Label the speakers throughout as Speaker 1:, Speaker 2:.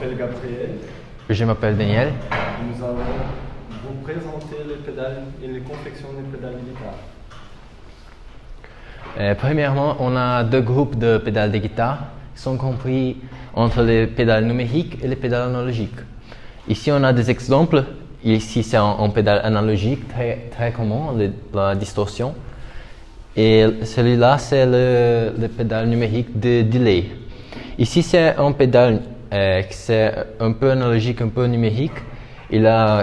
Speaker 1: m'appelle Gabriel.
Speaker 2: Je m'appelle Daniel.
Speaker 1: Nous allons vous présenter les pédales et les confections des pédales de guitare.
Speaker 2: Premièrement, on a deux groupes de pédales de guitare qui sont compris entre les pédales numériques et les pédales analogiques. Ici, on a des exemples. Ici, c'est un pédale analogique très commun, la distorsion. Et celui-là, c'est le pédale numérique de delay. Ici, c'est un pédale qui c'est un peu analogique, un peu numérique.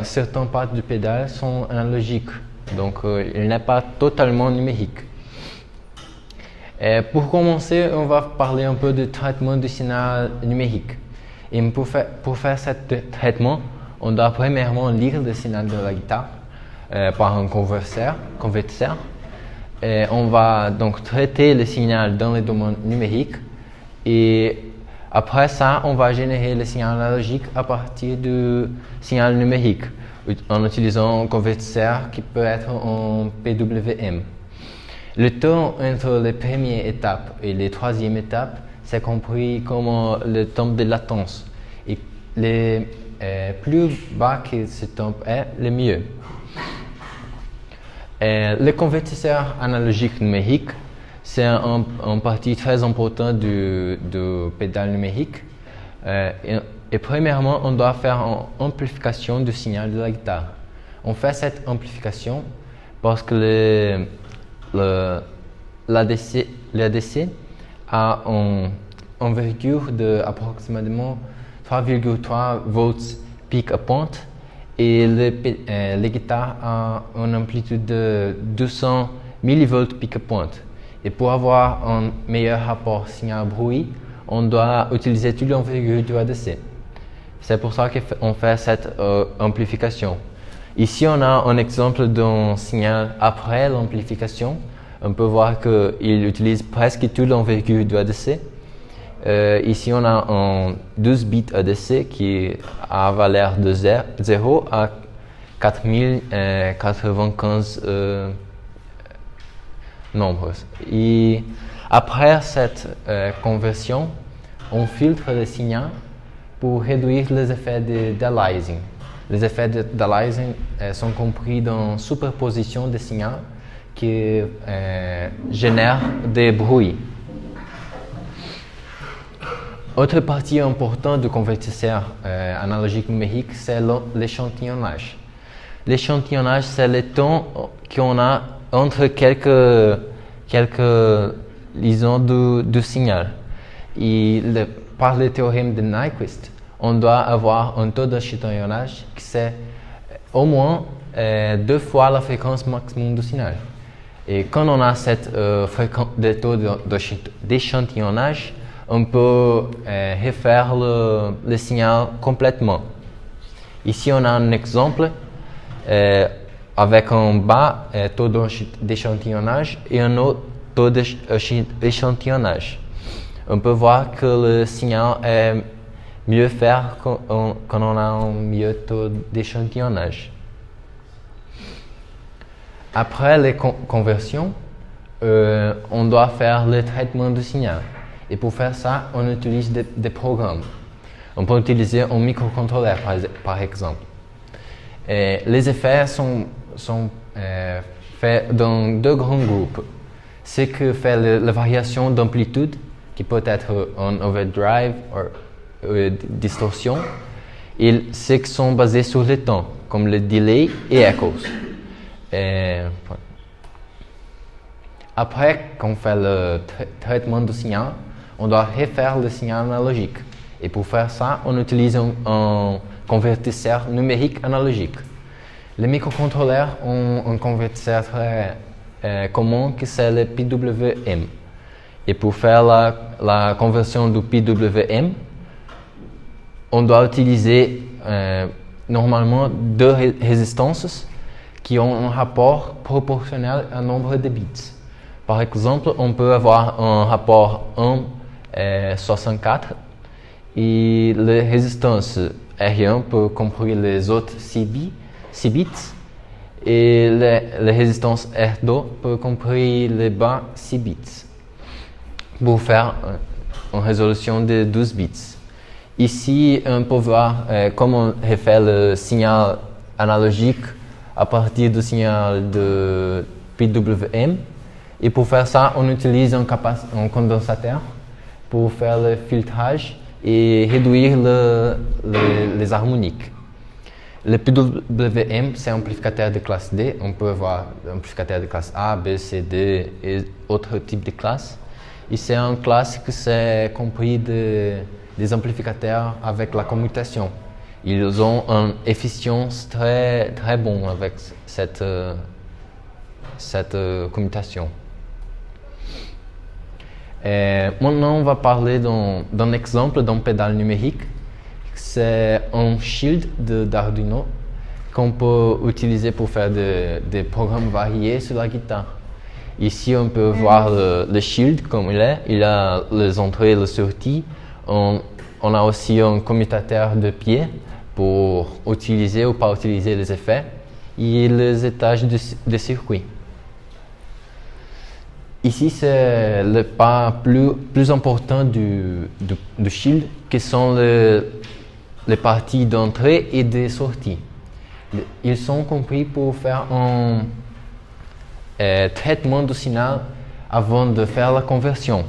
Speaker 2: Certaines parties du pédale sont analogiques, donc il n'est pas totalement numérique. Pour commencer, on va parler un peu du traitement du signal numérique. Et pour faire ce traitement, on doit premièrement lire le signal de la guitare par un convertisseur. Et on va donc traiter le signal dans le domaine numérique et après ça, on va générer le signal analogique à partir du signal numérique en utilisant un convertisseur qui peut être en PWM. Le temps entre les premières étapes et les troisièmes étapes, c'est compris comme le temps de latence. Et le plus bas que ce temps est, le mieux. Le convertisseur analogique numérique, c'est un partie très importante du pédale numérique. Et premièrement, on doit faire une amplification du signal de la guitare. On fait cette amplification parce que l'ADC a une envergure d'approximativement 3,3 volts pic à pointe et les guitares ont une amplitude de 200 millivolts pic à pointe. Et pour avoir un meilleur rapport signal-bruit, on doit utiliser toute l'envergure du ADC. C'est pour ça qu'on fait cette amplification. Ici, on a un exemple d'un signal après l'amplification. On peut voir qu'il utilise presque toute l'envergure du ADC. Ici, on a un 12 bits ADC qui a valeur de 0 à 4095 nombres. Et après cette conversion, on filtre le signal pour réduire les effets de d'aliasing. Les effets de d'aliasing sont compris dans superposition des signaux qui génèrent des bruits. Autre partie importante du convertisseur analogique numérique, c'est l'échantillonnage. L'échantillonnage, c'est le temps qu'on a entre quelques liaisons du signal. Et par le théorème de Nyquist, on doit avoir un taux d'échantillonnage qui c'est au moins 2 fois la fréquence maximum du signal. Et quand on a cette taux d'échantillonnage, on peut refaire le signal complètement. Ici, on a un exemple avec un bas taux d'échantillonnage et un haut taux d'échantillonnage. On peut voir que le signal est mieux fait quand on a un mieux taux d'échantillonnage. Après les conversions, on doit faire le traitement du signal. Et pour faire ça, on utilise des programmes. On peut utiliser un microcontrôleur, par exemple. Et les effets sont faits dans deux grands groupes. Ce que fait la variation d'amplitude, qui peut être en overdrive ou distorsion, et ceux qui sont basés sur le temps, comme le delay et echoes. Après qu'on fait le traitement du signal, on doit refaire le signal analogique. Et pour faire ça, on utilise un convertisseur numérique analogique. Les microcontrôleurs ont un convertisseur très commun qui c'est le PWM. Et pour faire la conversion du PWM, on doit utiliser normalement deux résistances qui ont un rapport proportionnel au nombre de bits. Par exemple, on peut avoir un rapport 1:64 et la résistance R1 peut comprendre les autres 6 bits et la résistance R2 peut comprendre les bas 6 bits pour faire une résolution de 12 bits. Ici, on peut voir comment on refait le signal analogique à partir du signal de PWM. Et pour faire ça, on utilise un condensateur pour faire le filtrage et réduire les harmoniques. Le PWM, c'est un amplificateur de classe D. On peut voir amplificateur de classe A, B, C, D et autres types de classes. Et c'est une classe qui c'est compris des amplificateurs avec la commutation. Ils ont une efficience très bonne avec cette commutation. Maintenant, on va parler d'un exemple d'un pédale numérique. C'est un shield d'Arduino qu'on peut utiliser pour faire des programmes variés sur la guitare. Ici, on peut voir le shield comme il est. Il a les entrées et les sorties. On a aussi un commutateur de pied pour utiliser ou pas utiliser les effets et les étages de circuit. Ici, c'est le pas plus important du shield, qui sont les parties d'entrée et de sortie. Ils sont compris pour faire un traitement du signal avant de faire la conversion.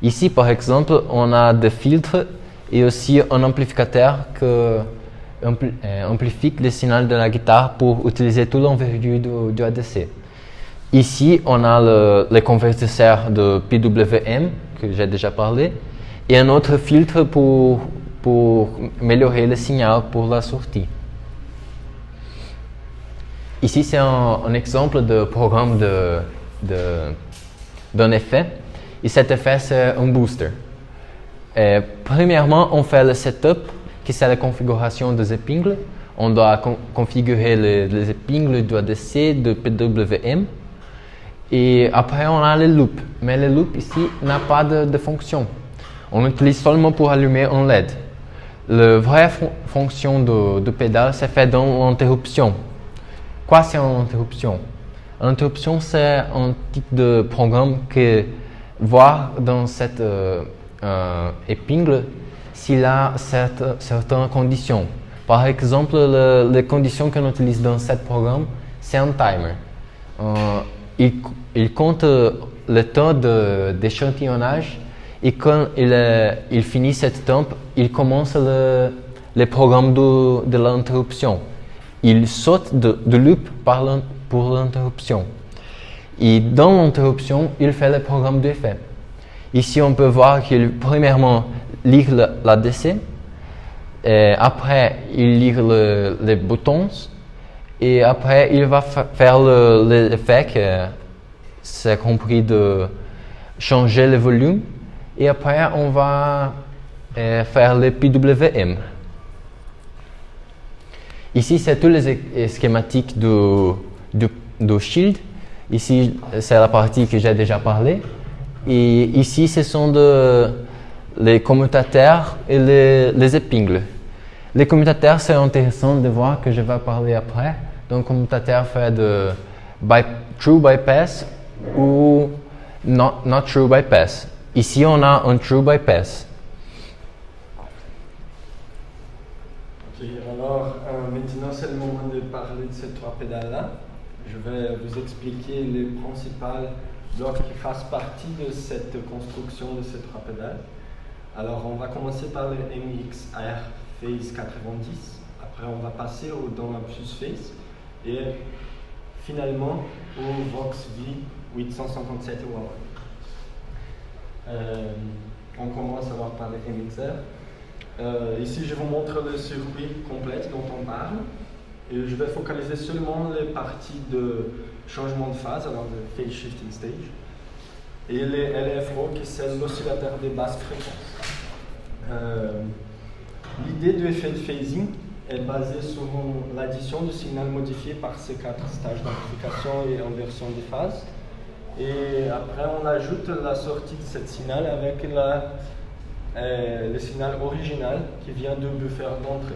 Speaker 2: Ici, par exemple, on a des filtres et aussi un amplificateur qui amplifie le signal de la guitare pour utiliser toute l'envergure du ADC. Ici, on a le convertisseur de PWM, que j'ai déjà parlé, et un autre filtre pour améliorer le signal pour la sortie. Ici, c'est un exemple de programme d'un effet. Et cet effet, c'est un booster. Premièrement, on fait le setup, qui c'est la configuration des épingles. On doit configurer les épingles du ADC, de PWM. Et après, on a les loops. Mais les loops ici n'a pas de fonction. On utilise seulement pour allumer un LED. La vraie fonction de pédale, c'est fait dans l'interruption. Quoi c'est une interruption? L'interruption, c'est un type de programme que voir dans cette épingle s'il a certaines conditions. Par exemple, les conditions qu'on utilise dans ce programme, c'est un timer. Il compte le temps d'échantillonnage et quand il finit cette temps, il commence le programme de l'interruption. Il saute de loop pour l'interruption. Et dans l'interruption, il fait le programme d'effet. Ici, on peut voir qu'il premièrement lit l'ADC, après il lit les boutons, et après il va faire l'effet que c'est compris de changer le volume, et après on va faire le PWM. Ici, c'est tous les schématiques du shield. Ici, c'est la partie que j'ai déjà parlé. Et ici, ce sont les commutateurs et les épingles. Les commutateurs, c'est intéressant de voir que je vais parler après. Donc, commutateur fait de true bypass ou not true bypass. Ici, on a un true bypass.
Speaker 1: Ok, alors maintenant c'est le moment de parler de ces trois pédales-là. Je vais vous expliquer les principales blocs qui fassent partie de cette construction de ces trois pédales. Alors on va commencer par le MXR Phase 90, après on va passer dans la plus Phase et finalement au Vox V 857 Watt. On commence alors par le MXR. Ici, je vous montre le circuit complet dont on parle. Et je vais focaliser seulement les parties de changement de phase, alors de phase shifting stage. Et les LFO, qui c'est l'oscillateur des basses fréquences. L'idée de l'effet de phasing est basée sur l'addition du signal modifié par ces 4 stages d'amplification et inversion des phases. Et après, on ajoute la sortie de ce signal avec le signal original qui vient du buffer d'entrée.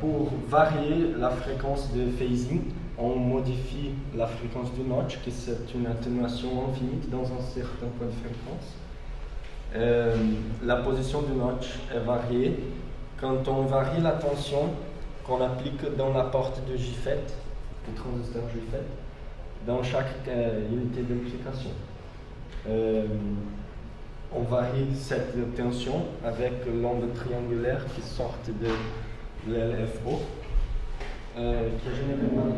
Speaker 1: Pour varier la fréquence de phasing, on modifie la fréquence du notch, qui c'est une atténuation infinie dans un certain point de fréquence. La position du notch est variée. Quand on varie la tension qu'on applique dans la porte de JFET, du transistor JFET, dans chaque unité d'amplification. On varie cette tension avec l'onde triangulaire qui sort de l'LFO, qui est généralement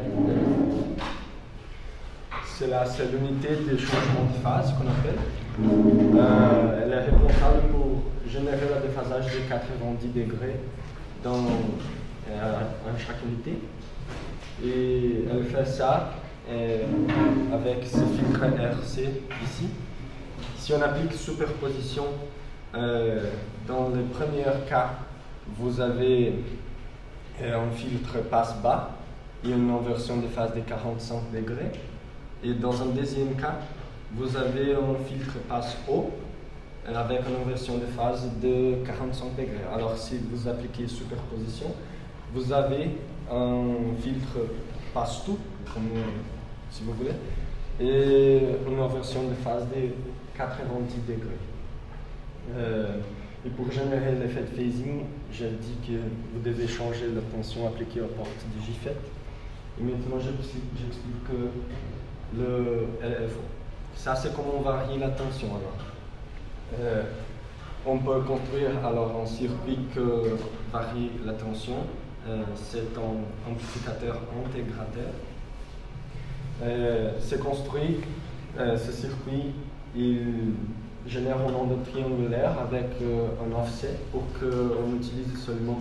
Speaker 1: c'est l'unité de changement de phase qu'on appelle. Elle est responsable pour générer le déphasage de 90 degrés dans chaque unité. Et elle fait ça avec ce filtre RC ici. Si on applique superposition, dans le premier cas, vous avez un filtre passe-bas et une inversion de phase de 45 degrés. Et dans un deuxième cas, vous avez un filtre passe-haut avec une inversion de phase de 45 degrés. Alors si vous appliquez superposition, vous avez un filtre passe-tout, si vous voulez, et une inversion de phase de 90 degrés. Et pour générer l'effet de phasing, j'ai dit que vous devez changer la tension appliquée aux portes du JFET. Et maintenant, j'explique que le LFO. Ça, c'est comment on varie la tension. Alors, on peut construire alors un circuit que varie la tension. C'est un amplificateur intégrateur. C'est construit, ce circuit, il génère une onde triangulaire avec un offset pour qu'on utilise seulement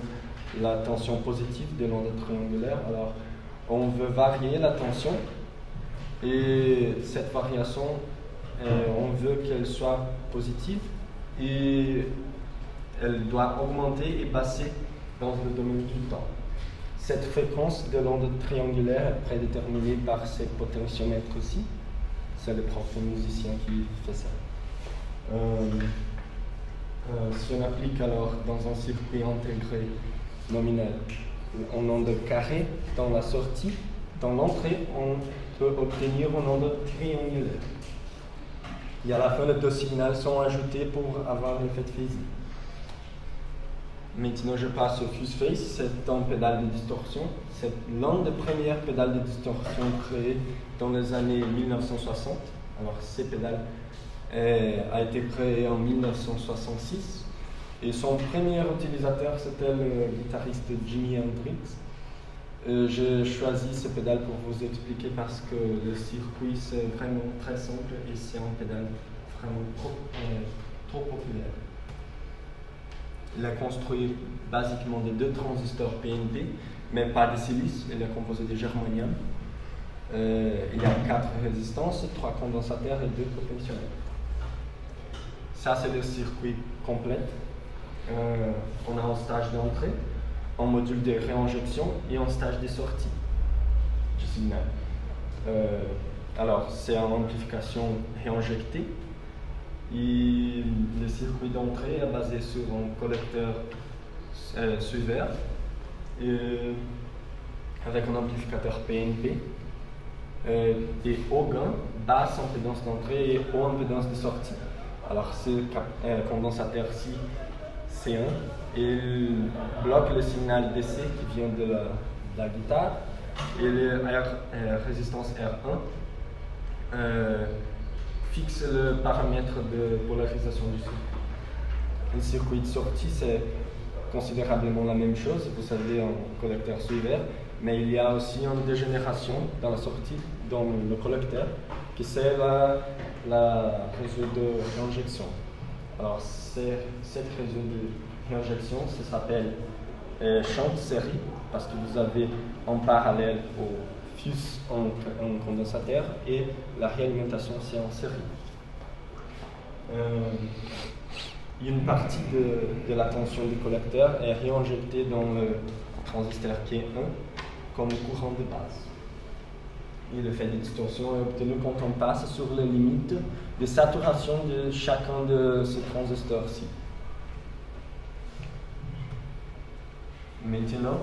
Speaker 1: la tension positive de l'onde triangulaire. Alors, on veut varier la tension et cette variation, on veut qu'elle soit positive et elle doit augmenter et baisser dans le domaine du temps. Cette fréquence de l'onde triangulaire est prédéterminée par ces potentiomètres ici. C'est le prof musicien qui fait ça. Si on applique alors dans un circuit intégré nominal en onde carrée dans la sortie, dans l'entrée, on peut obtenir une onde triangulaire. Et à la fin, les deux signaux sont ajoutés pour avoir l'effet de phasing. Maintenant, je passe au fuse phase. C'est un pédale de distorsion. C'est l'une des premières pédales de distorsion créées dans les années 1960. Alors, ces pédales a été créé en 1966. Et son premier utilisateur, c'était le guitariste Jimi Hendrix. J'ai choisi ce pédale pour vous expliquer parce que le circuit, c'est vraiment très simple et c'est un pédale vraiment trop populaire. Il est construit basiquement de 2 transistors PNP, mais pas de silice, il est composé de germanium. Il y a 4 résistances, 3 condensateurs et 2 potentiomètres. Ça, c'est le circuit complet. On a un stage d'entrée, un module de réinjection et un stage de sortie du signal. Alors, c'est une amplification réinjectée. Et le circuit d'entrée est basé sur un collecteur suiveur avec un amplificateur PNP et haut gain, basse impédance d'entrée et haute impédance de sortie. Alors, ce condensateur-ci, C1, il bloque le signal DC qui vient de la guitare et la résistance R1 fixe le paramètre de polarisation du son. Le circuit de sortie, c'est considérablement la même chose. Vous avez un collecteur suiveur, mais il y a aussi une dégénération dans la sortie, dans le collecteur, qui c'est la réseau de réinjection. Alors, cette réseau de réinjection, ça s'appelle shunt série, parce que vous avez en parallèle au fuse en condensateur et la réalimentation c'est en série. Une partie de la tension du collecteur est réinjectée dans le transistor K1 comme courant de base. Et l'effet de distorsion est obtenu quand on passe sur les limites de saturation de chacun de ces transistors-ci. Maintenant,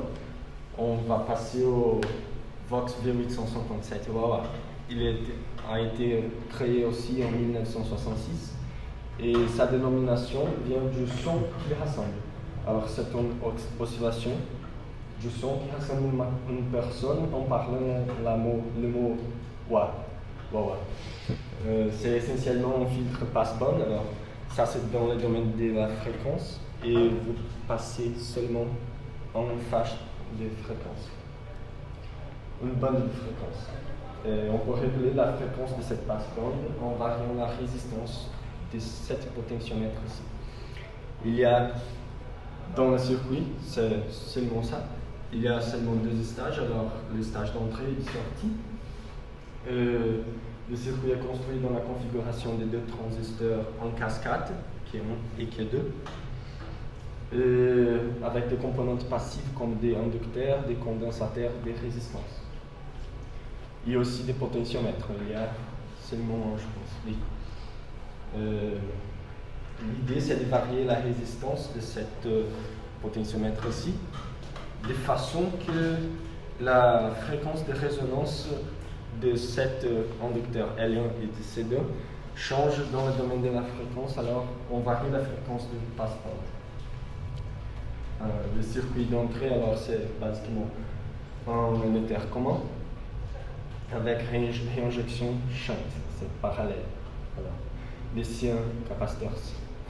Speaker 1: on va passer au Vox V857. Voilà. Il a été créé aussi en 1966 Et sa dénomination vient du son qu'il rassemble. Alors c'est une oscillation du son qui rassemble une personne en parlant le mot wa. C'est essentiellement un filtre passe-bande. Alors ça c'est dans le domaine de la fréquence et vous passez seulement en phase de fréquence. Une bande de fréquence. Et on peut réguler la fréquence de cette passe-bande en variant la résistance de cette potentiomètre-ci. Il y a dans le circuit, c'est seulement ça. Il y a seulement deux stages, alors le stage d'entrée et de sortie. Le circuit est construit dans la configuration des deux transistors en cascade, qui est 1 et qui est 2, avec des composantes passives comme des inducteurs, des condensateurs, des résistances. Il y a aussi des potentiomètres, il y a seulement un, je pense. Oui. L'idée c'est de varier la résistance de cette potentiomètre-ci, de façon que la fréquence de résonance de cet inducteur L1 et de C2 change dans le domaine de la fréquence, alors on varie la fréquence du passe-bande. Le circuit d'entrée, alors c'est basiquement un émetteur commun avec réinjection shunt, c'est parallèle. Voilà. Ici un capaciteur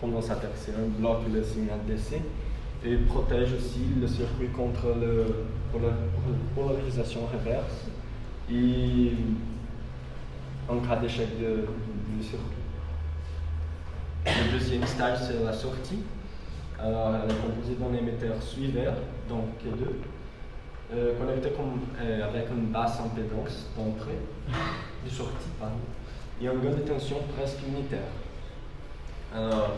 Speaker 1: condensateur, c'est un bloc le signal DC et protège aussi le circuit contre la polarisation reverse et en cas d'échec du circuit. Le deuxième stage, c'est la sortie. Alors, elle est composée d'un émetteur suiveur, donc K2, connecté avec une basse impédance d'entrée, de sortie, pardon, et un gain de tension presque unitaire. Alors,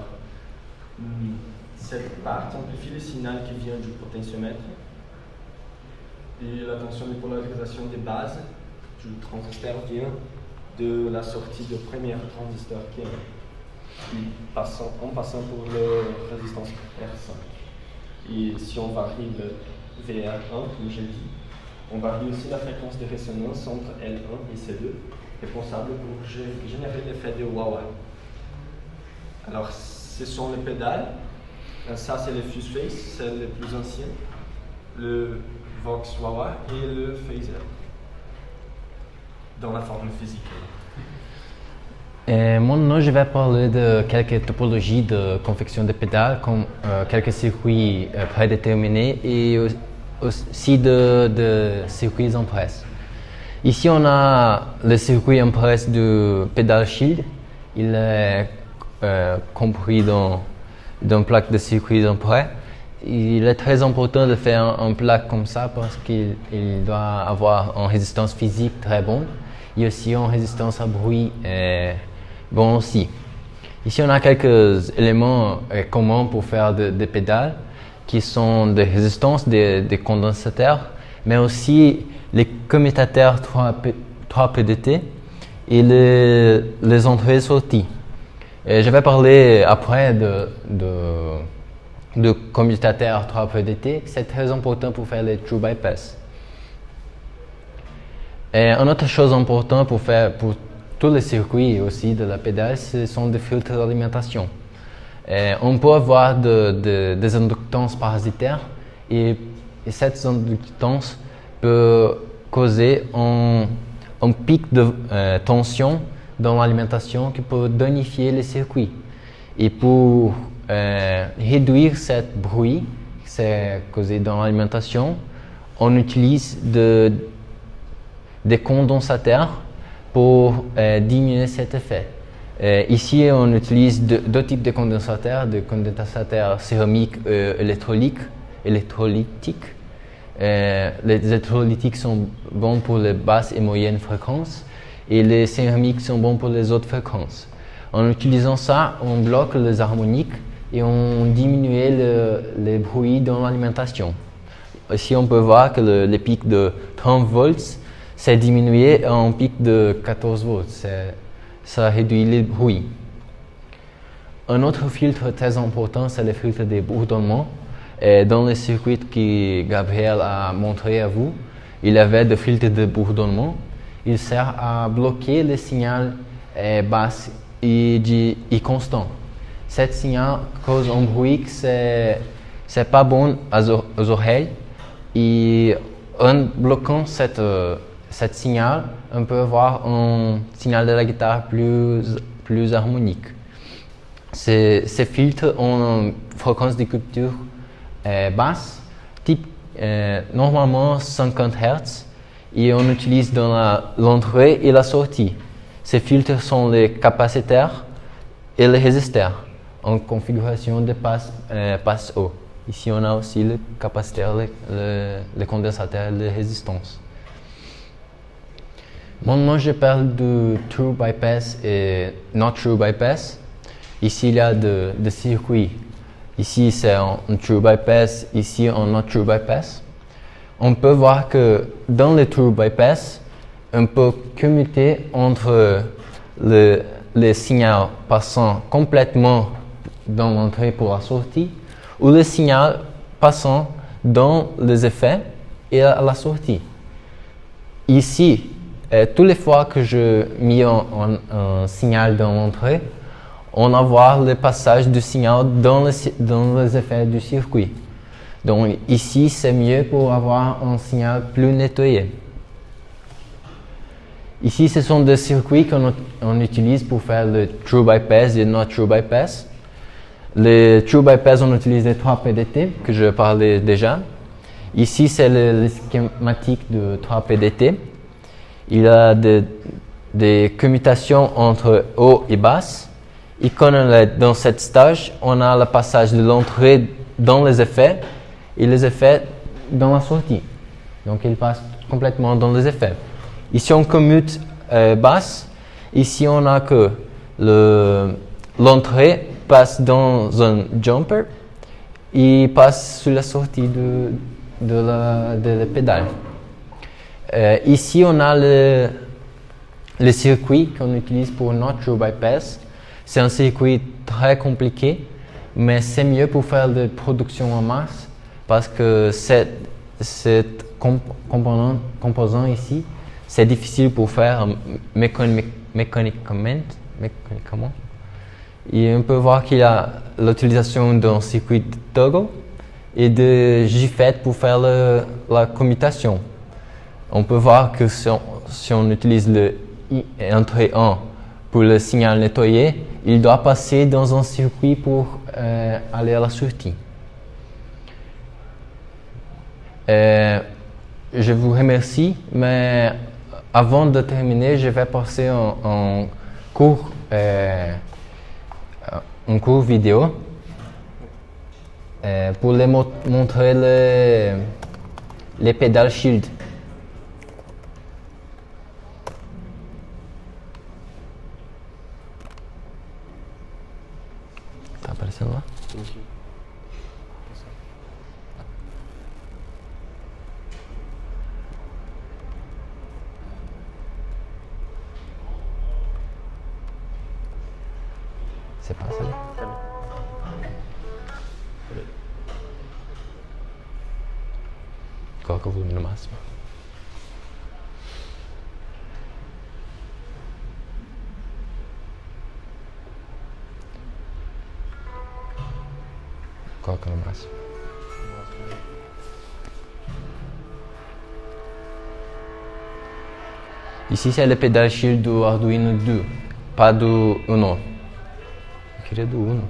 Speaker 1: cette partie amplifie le signal qui vient du potentiomètre et la tension de polarisation des bases du transistor vient de la sortie de premier transistor qui est en passant pour la résistance R5. Et si on varie le VR1, comme j'ai dit, on varie aussi la fréquence de résonance entre L1 et C2, responsable pour générer l'effet de wah-wah. Alors, ce sont les pédales. Ça, c'est le fuse face, c'est le plus ancien, le Vox wah-wah et le phaser, dans la forme physique.
Speaker 2: Maintenant, je vais parler de quelques topologies de confection de pédales, comme quelques circuits prédéterminés et aussi de circuits en presse. Ici, on a le circuit en presse du pédale shield. Il est compris dans une plaque de circuit en presse. Il est très important de faire une plaque comme ça parce qu'il doit avoir une résistance physique très bonne et aussi une résistance à bruit bon aussi. Ici, on a quelques éléments communs pour faire des pédales qui sont des résistances, des condensateurs, mais aussi les commutateurs 3PDT et les entrées et sorties. Je vais parler après de commutateurs 3PDT, c'est très important pour faire les true bypass. Et une autre chose importante pour tous les circuits aussi de la pédale, ce sont des filtres d'alimentation. On peut avoir des inductances parasitaires et cette inductance peut causer un pic de tension dans l'alimentation qui peut donifier les circuits. Et pour réduire ce bruit qui est causé dans l'alimentation, on utilise des condensateurs pour diminuer cet effet. Ici, on utilise deux types de condensateurs, des condensateurs céramiques électrolytiques. Les électrolytiques sont bons pour les basses et moyennes fréquences et les céramiques sont bons pour les hautes fréquences. En utilisant ça, on bloque les harmoniques et on diminue les bruits dans l'alimentation. Ici, on peut voir que les pics de 30 volts s'est diminué en pic de 14 volts. Ça réduit les bruits. Un autre filtre très important, c'est le filtre de bourdonnement. Et dans le circuit que Gabriel a montré à vous, il y avait des filtres de bourdonnement. Il sert à bloquer le signal bas et constant. Cet signal cause un bruit que c'est pas bon aux oreilles. Et en bloquant cette signal, on peut avoir un signal de la guitare plus harmonique. Ces filtres ont une fréquence d'écriture basse, type normalement 50 Hz, et on utilise dans l'entrée et la sortie. Ces filtres sont les capaciteurs et les résisteurs en configuration de passe haut. Ici, on a aussi le capaciteur, le condensateur de résistance. Maintenant, je parle de true bypass et not true bypass. Ici, il y a des circuits. Ici, c'est un true bypass, ici, un not true bypass. On peut voir que dans le true bypass, on peut commuter entre les signaux passant complètement dans l'entrée pour la sortie ou le signal passant dans les effets et à la sortie. Ici, toutes les fois que je mets un signal dans l'entrée, on va voir le passage du signal dans les effets du circuit. Donc ici, c'est mieux pour avoir un signal plus nettoyé. Ici, ce sont des circuits qu'on utilise pour faire le true bypass et not true bypass. Le true bypass, on utilise les 3 PDT que je parlais déjà. Ici, c'est le schématique de 3 PDT. Il y a des commutations entre haut et basse. Et quand on est dans cette stage, on a le passage de l'entrée dans les effets et les effets dans la sortie. Donc, il passe complètement dans les effets. Ici, on commute basse. Ici, on a que l'entrée passe dans un jumper et passe sur la sortie de la pédale. Ici, on a le circuit qu'on utilise pour not true bypass. C'est un circuit très compliqué, mais c'est mieux pour faire de production en masse parce que cet composant ici, c'est difficile pour faire mécaniquement. Et on peut voir qu'il y a l'utilisation d'un circuit de toggle et de JFET pour faire la commutation. On peut voir que si on utilise le entrée 1 pour le signal nettoyé, il doit passer dans un circuit pour aller à la sortie. Je vous remercie, mais avant de terminer, je vais passer un cours vidéo pour les montrer les pédales Shield. Tá aparecendo lá? Você passa ali? Coloca o volume no máximo. Coloca no máximo. Ici, c'est le pédale Shield do Arduino 2, pas do Uno. Eu queria do Uno.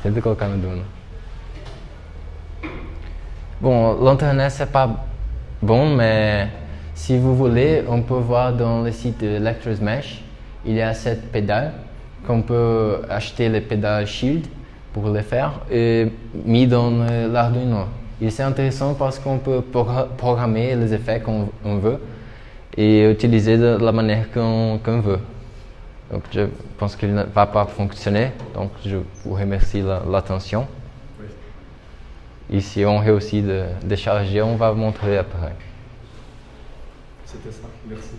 Speaker 2: Tenta colocar no do Uno. Bon, l'internet c'est pas bon, mais si vous voulez, on peut voir dans le site de Lectures Mesh, il y a cette pédale qu'on peut acheter les pédales Shield pour les faire et mis dans l'Arduino. Et c'est intéressant parce qu'on peut programmer les effets qu'on veut et utiliser de la manière qu'on veut. Donc je pense qu'il ne va pas fonctionner, donc je vous remercie l'attention. Et si on réussit de charger, on va montrer après.
Speaker 1: C'était ça, merci.